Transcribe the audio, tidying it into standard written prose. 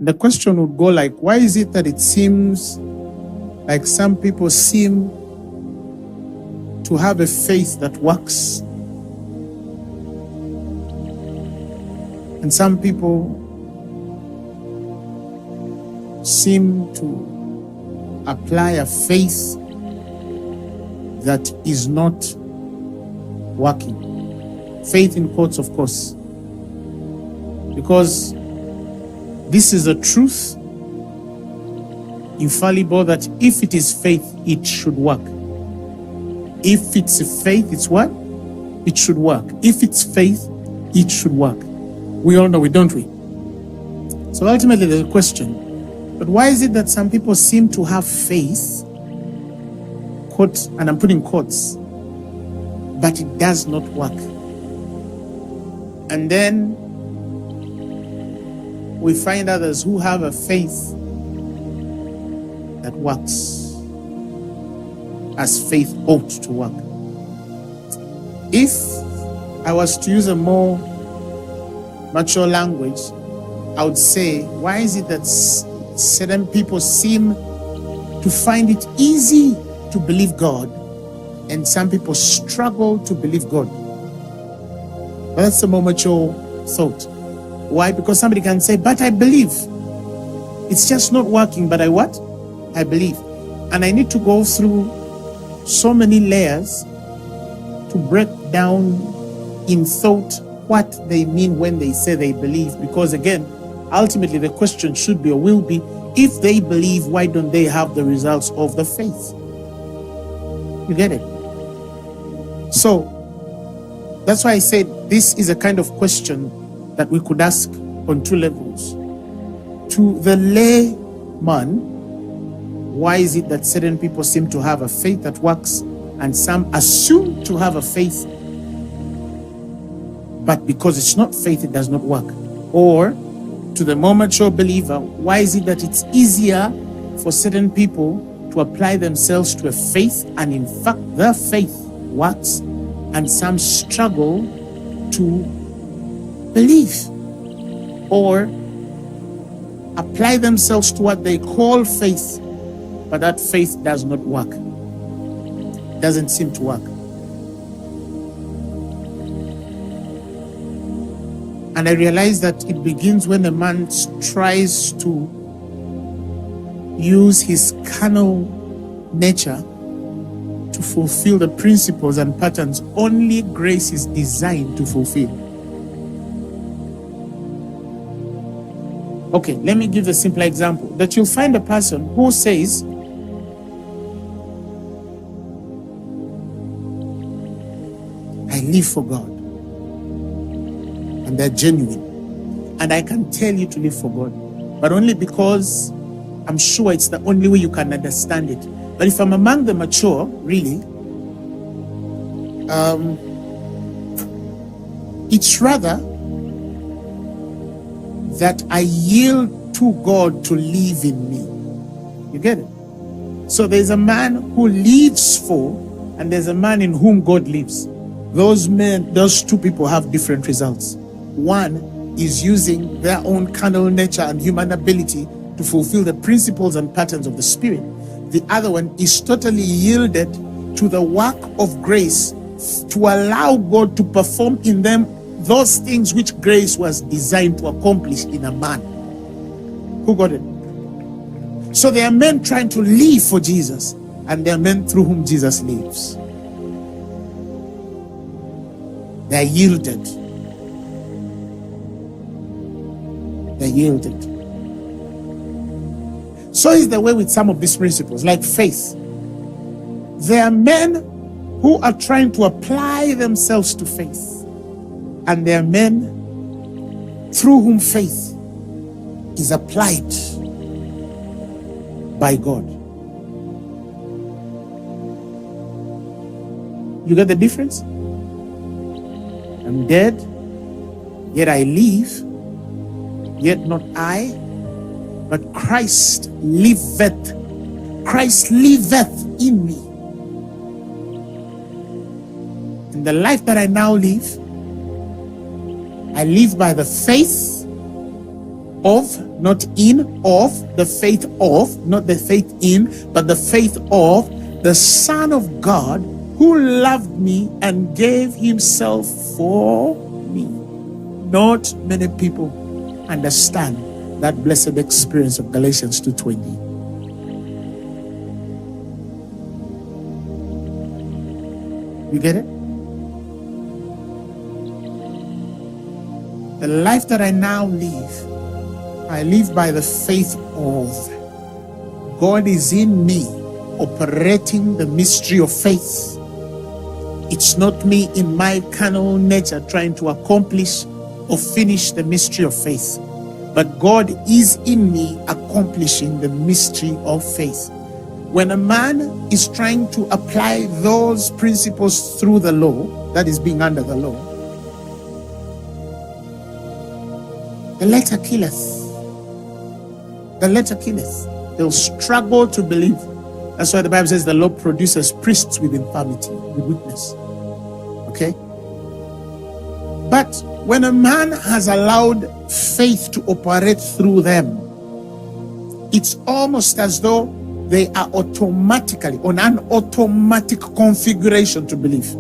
The question would go like, why is it that it seems like some people seem to have a faith that works, and some people seem to apply a faith that is not working? Faith in quotes, of course, because this is a truth, infallible, that if it is faith, it should work. If it's a faith, it's what? It should work. If it's faith, it should work. We all know it, don't we? So ultimately there's a question, but why is it that some people seem to have faith, quote, and I'm putting quotes, but it does not work? And then we find others who have a faith that works as faith ought to work. If I was to use a more mature language, I would say, why is it that certain people seem to find it easy to believe God and some people struggle to believe God? Well, that's a more mature thought. Why? Because somebody can say, but I believe. It's just not working, but I what? I believe. And I need to go through so many layers to break down in thought what they mean when they say they believe. Because again, ultimately the question should be or will be, if they believe, why don't they have the results of the faith? You get it? So that's why I said this is a kind of question that we could ask on two levels. To the layman, why is it that certain people seem to have a faith that works and some assume to have a faith, but because it's not faith, it does not work? Or to the more mature believer, why is it that it's easier for certain people to apply themselves to a faith, and in fact their faith works, and some struggle to believe or apply themselves to what they call faith, but that faith does not work, doesn't seem to work? And I realize that it begins when a man tries to use his carnal nature to fulfill the principles and patterns only grace is designed to fulfill. Okay, let me give a simple example. That you'll find a person who says, I live for God. And they're genuine. And I can tell you to live for God, but only because I'm sure it's the only way you can understand it. But if I'm among the mature, really, it's rather that I yield to God to live in me. You get it? So there's a man who lives for, and there's a man in whom God lives. Those two people have different results. One is using their own carnal nature and human ability to fulfill the principles and patterns of the Spirit. The other one is totally yielded to the work of grace to allow God to perform in them those things which grace was designed to accomplish in a man. Who got it? So there are men trying to live for Jesus, and there are men through whom Jesus lives. They are yielded. They yielded. So is the way with some of these principles, like faith. There are men who are trying to apply themselves to faith, and there are men through whom faith is applied by God. You get the difference? I'm dead, yet I live. Yet not I, but Christ liveth. Christ liveth in me. In the life that I now live, I live by the faith of, not in, of, the faith of, not the faith in, but the faith of the Son of God who loved me and gave himself for me. Not many people understand that blessed experience of Galatians 2:20. You get it? The life that I now live, I live by the faith of God is in me, operating the mystery of faith. It's not me in my carnal nature trying to accomplish or finish the mystery of faith, but God is in me accomplishing the mystery of faith. When a man is trying to apply those principles through the law, that is being under the law, the letter killeth. The letter killeth. They'll struggle to believe. That's why the Bible says the law produces priests with infirmity, with weakness. Okay? But when a man has allowed faith to operate through them, it's almost as though they are automatically on an automatic configuration to believe.